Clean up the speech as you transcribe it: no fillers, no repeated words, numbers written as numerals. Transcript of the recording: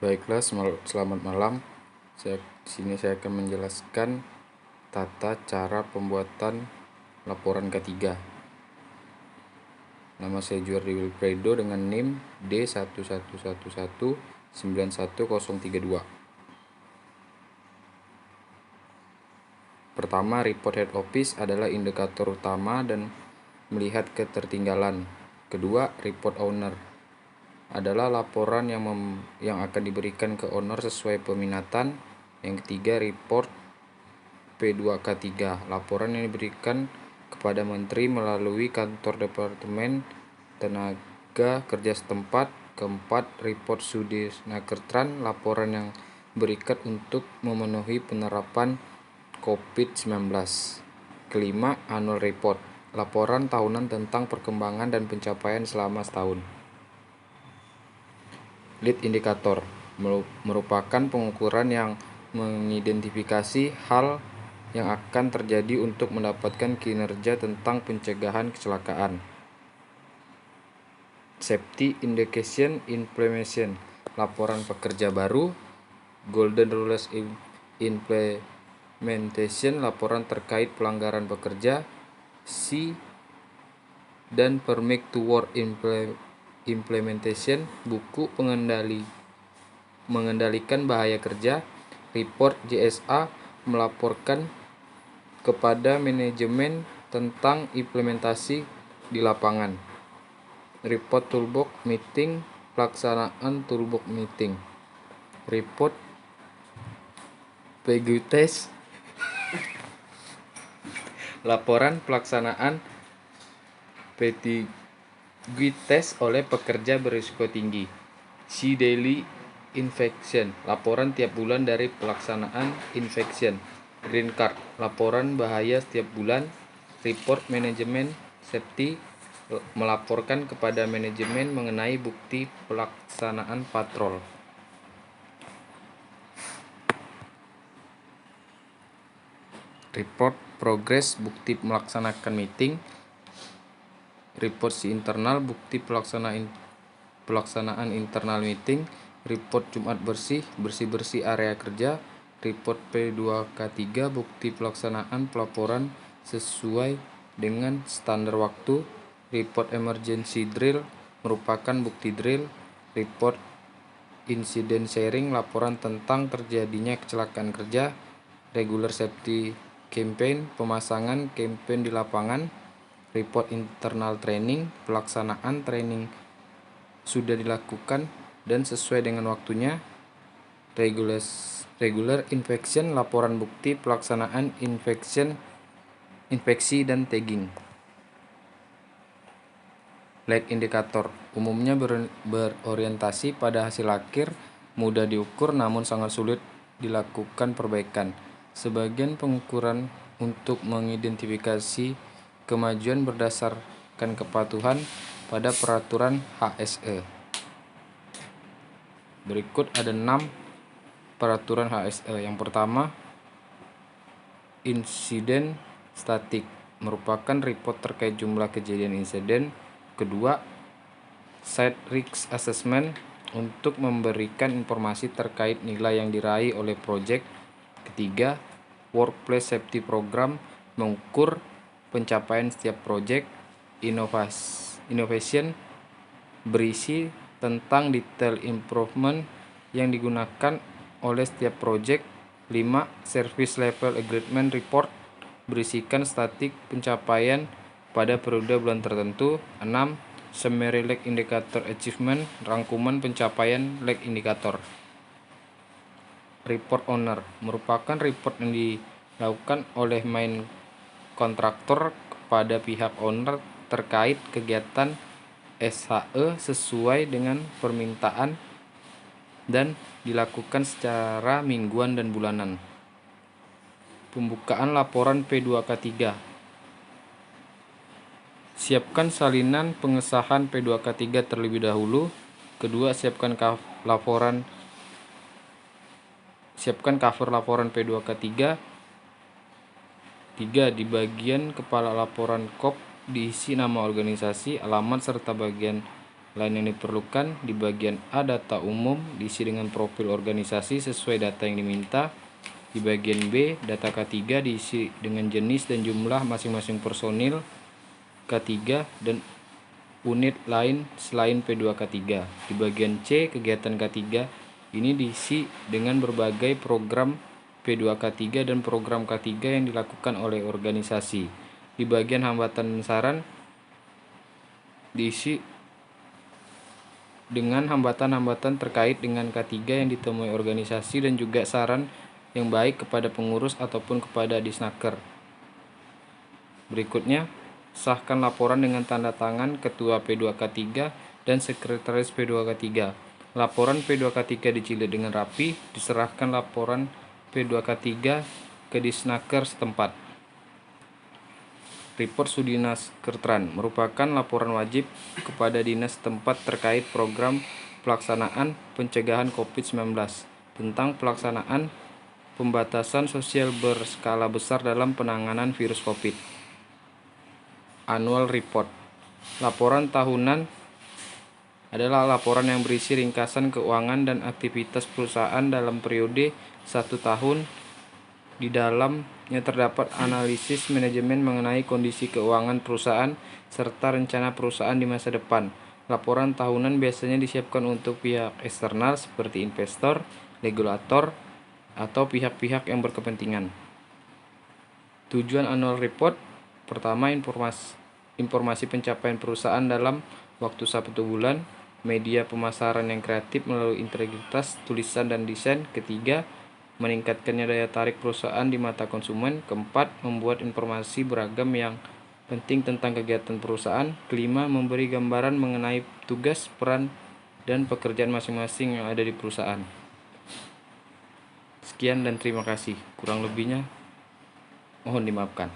Baiklah, selamat malam. Di sini saya akan menjelaskan tata cara pembuatan laporan K3. Nama saya Juardi Wilfredo dengan NIM D111191032. Pertama, report head office adalah indikator utama dan melihat ketertinggalan. Kedua, report owner adalah laporan yang akan diberikan ke owner sesuai peminatan. Yang ketiga, report P2K3, laporan yang diberikan kepada menteri melalui kantor departemen tenaga kerja setempat. Keempat, report Sudisnakertran, laporan yang berikan untuk memenuhi penerapan COVID-19. Kelima, annual report, laporan tahunan tentang perkembangan dan pencapaian selama setahun. Lead indikator merupakan pengukuran yang mengidentifikasi hal yang akan terjadi untuk mendapatkan kinerja tentang pencegahan kecelakaan. Safety Indication Implementation, laporan pekerja baru. Golden Rules Implementation, laporan terkait pelanggaran pekerja. C dan Permit to Work Implementation, buku mengendalikan bahaya kerja. Report JSA, melaporkan kepada manajemen tentang implementasi di lapangan. Report Toolbox Meeting, pelaksanaan Toolbox Meeting. Report PG Test, laporan pelaksanaan PG Test oleh pekerja berisiko tinggi. C Daily Inspection, laporan tiap bulan dari pelaksanaan inspection. Green Card, laporan bahaya setiap bulan. Report Manajemen Safety, melaporkan kepada manajemen mengenai bukti pelaksanaan patrol. Report Progress, bukti melaksanakan meeting. Report si internal, bukti pelaksanaan internal meeting. Report Jumat bersih area kerja. Report P2K3, bukti pelaksanaan pelaporan sesuai dengan standar waktu. Report Emergency Drill, merupakan bukti drill. Report Incident Sharing, laporan tentang terjadinya kecelakaan kerja. Regular Safety Campaign, pemasangan campaign di lapangan. Report Internal Training, pelaksanaan training sudah dilakukan dan sesuai dengan waktunya. Regular Inspection, laporan bukti pelaksanaan inspeksi dan tagging. Lag Indicator, umumnya berorientasi pada hasil akhir, mudah diukur namun sangat sulit dilakukan perbaikan. Sebagian pengukuran untuk mengidentifikasi kemajuan berdasarkan kepatuhan pada peraturan HSE. Berikut ada 6 peraturan HSE. Yang pertama, insiden statik, merupakan report terkait jumlah kejadian insiden. Kedua, site risk assessment, untuk memberikan informasi terkait nilai yang diraih oleh proyek. Ketiga, workplace safety program, mengukur pencapaian setiap proyek. Innovation, berisi tentang detail improvement yang digunakan oleh setiap proyek. 5. Service level agreement report, berisikan statik pencapaian pada periode bulan tertentu. 6. Summary lag indicator achievement, rangkuman pencapaian lag indicator. Report owner, merupakan report yang dilakukan oleh main kontraktor kepada pihak owner terkait kegiatan SHE sesuai dengan permintaan dan dilakukan secara mingguan dan bulanan. Pembukaan laporan P2K3. Siapkan salinan pengesahan P2K3 terlebih dahulu. Kedua, siapkan cover laporan P2K3. 3. Di bagian kepala laporan KOP diisi nama organisasi, alamat, serta bagian lain yang diperlukan. Di bagian A, data umum diisi dengan profil organisasi sesuai data yang diminta. Di bagian B, data K3 diisi dengan jenis dan jumlah masing-masing personil K3 dan unit lain selain P2K3. Di bagian C, kegiatan K3 ini diisi dengan berbagai program P2K3 dan program K3 yang dilakukan oleh organisasi. Di bagian hambatan dan saran diisi dengan hambatan-hambatan terkait dengan K3 yang ditemui organisasi dan juga saran yang baik kepada pengurus ataupun kepada Disnaker. Berikutnya, sahkan laporan dengan tanda tangan Ketua P2K3 dan Sekretaris P2K3. Laporan P2K3 dicilid dengan rapi, diserahkan laporan P2K3 ke Disnaker setempat. Report Sudinas Kertran merupakan laporan wajib kepada dinas setempat terkait program pelaksanaan pencegahan COVID-19 tentang pelaksanaan pembatasan sosial berskala besar dalam penanganan virus COVID. Annual Report. Laporan tahunan adalah laporan yang berisi ringkasan keuangan dan aktivitas perusahaan dalam periode 1 tahun. Di dalamnya terdapat analisis manajemen mengenai kondisi keuangan perusahaan serta rencana perusahaan di masa depan. Laporan tahunan biasanya disiapkan untuk pihak eksternal seperti investor, regulator, atau pihak-pihak yang berkepentingan. Tujuan annual report: pertama, informasi pencapaian perusahaan dalam waktu 1 bulan. Media pemasaran yang kreatif melalui integritas tulisan dan desain. Ketiga, meningkatkannya daya tarik perusahaan di mata konsumen. Keempat, membuat informasi beragam yang penting tentang kegiatan perusahaan. Kelima, memberi gambaran mengenai tugas, peran, dan pekerjaan masing-masing yang ada di perusahaan. Sekian dan terima kasih. Kurang lebihnya mohon dimaafkan.